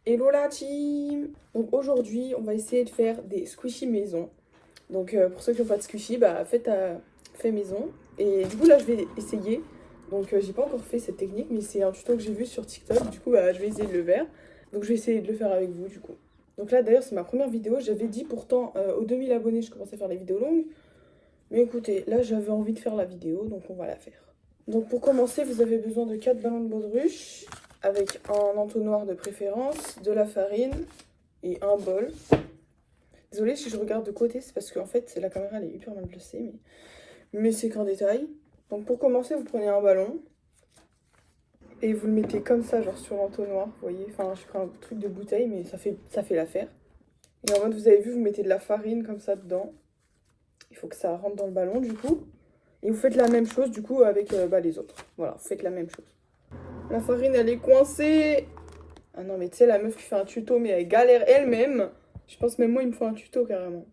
Hello la team! Donc aujourd'hui, on va essayer de faire des squishies maison. Donc pour ceux qui n'ont pas de squishies, bah fait maison. Et du coup là, je vais essayer. Donc j'ai pas encore fait cette technique, mais c'est un tuto que j'ai vu sur TikTok. Du coup, bah, je vais essayer de le faire. Donc je vais essayer de le faire avec vous du coup. Donc là d'ailleurs, c'est ma première vidéo. J'avais dit pourtant aux 2000 abonnés, je commençais à faire les vidéos longues. Mais écoutez, là j'avais envie de faire la vidéo, donc on va la faire. Donc pour commencer, vous avez besoin de 4 ballons de baudruche avec un entonnoir de préférence, de la farine et un bol. Désolée si je regarde de côté, c'est parce qu'en fait la caméra elle est hyper mal placée, mais c'est qu'un détail. Donc pour commencer, vous prenez un ballon et vous le mettez comme ça, genre sur l'entonnoir, vous voyez. Enfin, je prends un truc de bouteille, mais ça fait l'affaire. Et en mode, vous avez vu, vous mettez de la farine comme ça dedans. Il faut que ça rentre dans le ballon du coup. Et vous faites la même chose du coup avec les autres. Voilà, vous faites la même chose. La farine elle est coincée. Ah non mais tu sais la meuf qui fait un tuto mais elle galère elle-même. Je pense même moi il me faut un tuto carrément.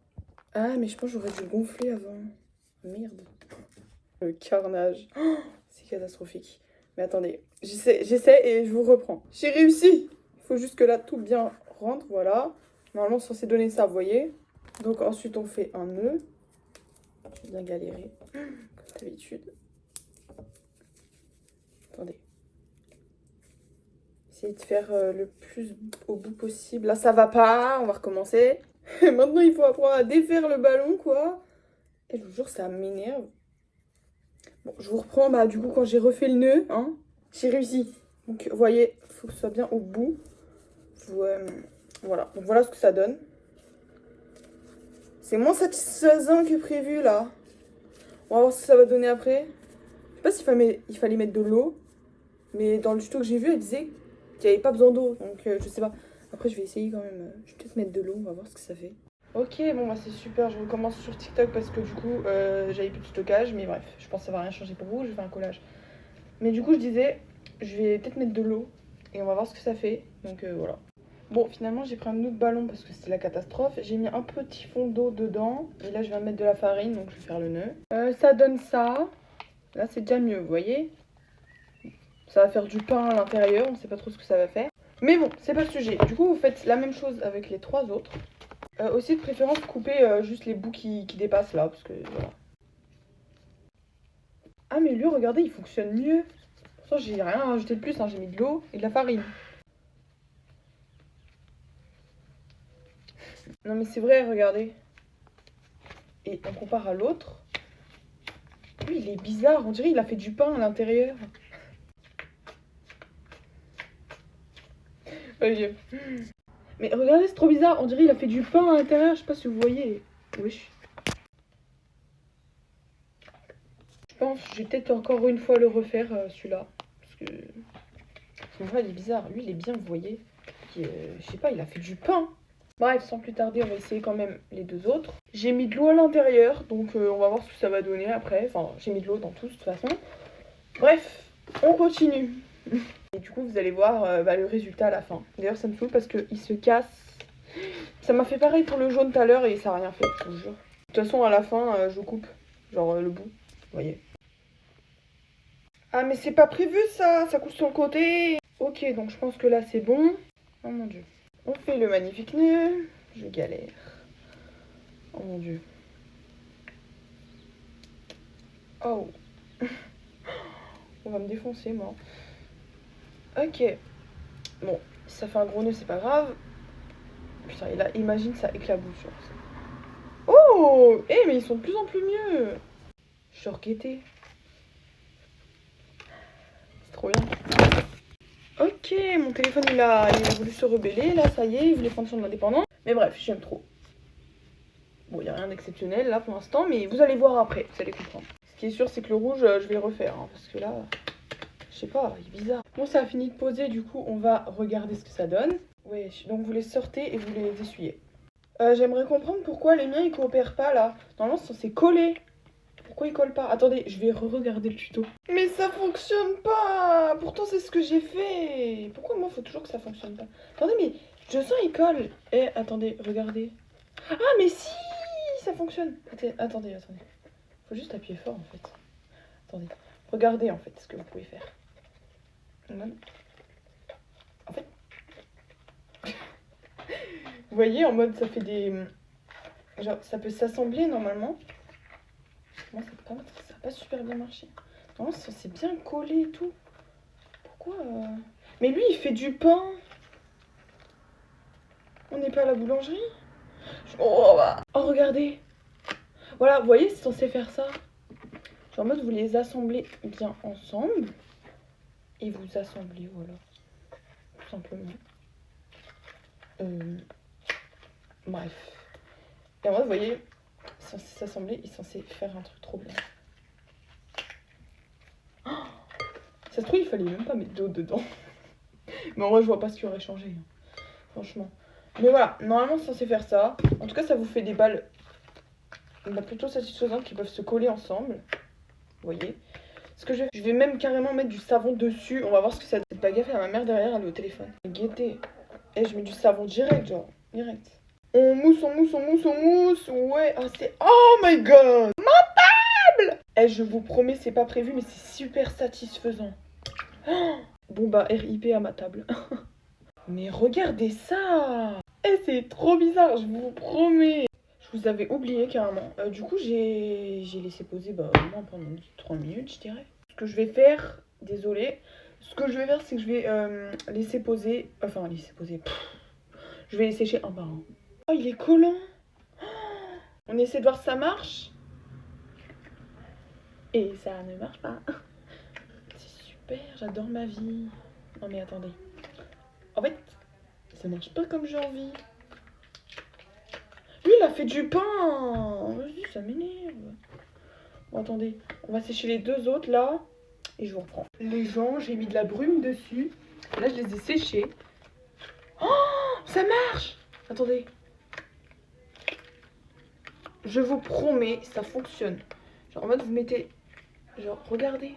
Ah mais je pense que j'aurais dû le gonfler avant. Merde. Le carnage. Oh, c'est catastrophique. Mais attendez, j'essaie et je vous reprends. J'ai réussi. Il faut juste que là tout bien rentre, voilà. Normalement c'est censé donner ça, vous voyez. Donc ensuite on fait un nœud. J'ai bien galéré, comme d'habitude. Attendez. Essayez de faire le plus au bout possible. Là, ça va pas. On va recommencer. Maintenant, il faut apprendre à défaire le ballon, quoi. Et je vous jure, ça m'énerve. Bon, je vous reprends. Bah, du coup, quand j'ai refait le nœud, hein, j'ai réussi. Donc, vous voyez, il faut que ce soit bien au bout. Voilà. Donc, voilà ce que ça donne. C'est moins satisfaisant que prévu, là. On va voir ce que ça va donner après. Je sais pas s'il fallait mettre de l'eau. Mais dans le tuto que j'ai vu, elle disait qu'il n'y avait pas besoin d'eau. Donc je sais pas. Après je vais essayer quand même. Je vais peut-être mettre de l'eau, on va voir ce que ça fait. Ok, bon bah c'est super, je recommence sur TikTok parce que du coup j'avais plus de stockage. Mais bref, je pense que ça va rien changer pour vous, je fais un collage. Mais du coup je disais, je vais peut-être mettre de l'eau et on va voir ce que ça fait. Donc voilà. Bon finalement j'ai pris un autre ballon parce que c'était la catastrophe. J'ai mis un petit fond d'eau dedans. Et là je vais mettre de la farine, donc je vais faire le nœud. Ça donne ça. Là c'est déjà mieux, vous voyez. Ça va faire du pain à l'intérieur, on sait pas trop ce que ça va faire. Mais bon, c'est pas le sujet. Du coup, vous faites la même chose avec les 3 autres. Aussi, de préférence, coupez juste les bouts qui dépassent là, parce que voilà. Ah, mais lui, regardez, il fonctionne mieux. Pourtant, j'ai rien rajouté de plus, hein. J'ai mis de l'eau et de la farine. Non, mais c'est vrai, regardez. Et on compare à l'autre. Lui, il est bizarre. On dirait qu'il a fait du pain à l'intérieur. Oui. Mais regardez, c'est trop bizarre. On dirait qu'il a fait du pain à l'intérieur. Je sais pas si vous voyez. Wesh. Je pense que je vais peut-être encore une fois le refaire, celui-là. Parce que celui-là, il est bizarre. Lui, il est bien, vous voyez. Je sais pas, il a fait du pain. Bref, sans plus tarder, on va essayer quand même les 2 autres. J'ai mis de l'eau à l'intérieur, donc on va voir ce que ça va donner après. Enfin, j'ai mis de l'eau dans tout, de toute façon. Bref, on continue. Et du coup, vous allez voir le résultat à la fin. D'ailleurs, ça me saoule parce qu'il se casse. Ça m'a fait pareil pour le jaune tout à l'heure et ça n'a rien fait, je vous jure. De toute façon, à la fin, je coupe. Genre le bout, vous voyez. Ah, mais c'est pas prévu ça, ça coule sur le côté. Ok, donc je pense que là c'est bon. Oh mon dieu. On fait le magnifique nœud. Je galère. Oh mon dieu. Oh. On va me défoncer moi. Ok. Bon, si ça fait un gros nœud, c'est pas grave. Putain, et là, imagine ça éclabousse. Oh. Eh, mais ils sont de plus en plus mieux. Je suis reguettée. C'est trop bien. Ok, mon téléphone il a voulu se rebeller. Là, ça y est, il voulait prendre son indépendant. Mais bref, j'aime trop. Bon, il n'y a rien d'exceptionnel là pour l'instant, mais vous allez voir après, vous allez comprendre. Ce qui est sûr, c'est que le rouge, je vais le refaire, hein, parce que là, je sais pas, il est bizarre. Bon, ça a fini de poser, du coup, on va regarder ce que ça donne. Ouais, donc vous les sortez et vous les essuyez. J'aimerais comprendre pourquoi les miens, ils coopèrent pas, là. Normalement, c'est censé coller. Pourquoi ils collent pas? Attendez, je vais re-regarder le tuto. Mais ça fonctionne pas. Pourtant, c'est ce que j'ai fait. Pourquoi moi, faut toujours que ça fonctionne pas? Attendez, mais je sens, il colle. Eh, attendez, regardez. Ah, mais si! Ça fonctionne. Attendez. Faut juste appuyer fort en fait. Attendez. Regardez en fait ce que vous pouvez faire. En fait. voyez, en mode ça fait des... Genre, ça peut s'assembler normalement. Moi, ça n'a pas super bien marché. Non, ça s'est bien collé et tout. Pourquoi Mais lui, il fait du pain. On n'est pas à la boulangerie. Oh, bah. Oh, regardez. Voilà, vous voyez, c'est censé faire ça. Genre en mode, vous les assemblez bien ensemble. Et vous assemblez, voilà. Tout simplement. Bref. Et en mode, vous voyez, c'est censé s'assembler. Il est censé faire un truc trop bien. Oh, ça se trouve, il fallait même pas mettre d'eau dedans. Mais en vrai, je vois pas ce qui aurait changé. Hein, franchement. Mais voilà, normalement, c'est censé faire ça. En tout cas, ça vous fait des balles plutôt satisfaisantes qui peuvent se coller ensemble. Vous voyez. Ce que je vais même carrément mettre du savon dessus. On va voir ce que ça fait. Pas gaffe à ma mère derrière, elle est au téléphone. Guettez. Et je mets du savon direct, genre. Direct. On mousse, on mousse, on mousse, on mousse. Ouais, ah, c'est... Oh my god! Ma table! Eh, je vous promets, c'est pas prévu, mais c'est super satisfaisant. Oh, bon bah, RIP à ma table. Mais regardez ça! Eh, c'est trop bizarre, je vous promets. Je vous avais oublié carrément. Du coup, j'ai laissé poser au moins pendant 3 minutes, je dirais. Ce que je vais faire, désolé. Ce que je vais faire, c'est que je vais laisser poser. Enfin, laisser poser. Je vais les sécher un par un. Oh, il est collant. Oh, on essaie de voir si ça marche. Et ça ne marche pas. C'est super, j'adore ma vie. Non mais attendez. En fait, ça marche pas comme j'ai envie. Lui, il a fait du pain. Vas-y, ça m'énerve. Bon, attendez. On va sécher les deux autres, là. Et je vous reprends. Les gens, j'ai mis de la brume dessus. Là, je les ai séchés. Oh, ça marche. Attendez. Je vous promets, ça fonctionne. Genre, en mode, vous mettez... Genre, regardez.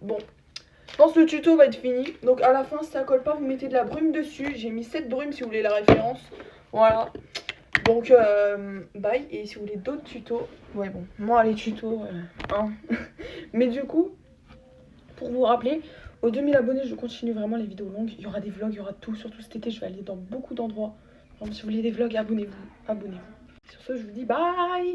Bon. Je pense que le tuto va être fini. Donc, à la fin, si ça colle pas, vous mettez de la brume dessus. J'ai mis 7 brumes, si vous voulez la référence. Voilà. Donc, bye. Et si vous voulez d'autres tutos... Ouais, bon. Moi, les tutos... hein. Mais du coup, pour vous rappeler, aux 2000 abonnés, je continue vraiment les vidéos longues. Il y aura des vlogs, il y aura tout. Surtout cet été, je vais aller dans beaucoup d'endroits. Donc, si vous voulez des vlogs, abonnez-vous. Abonnez-vous. Sur ce, je vous dis bye.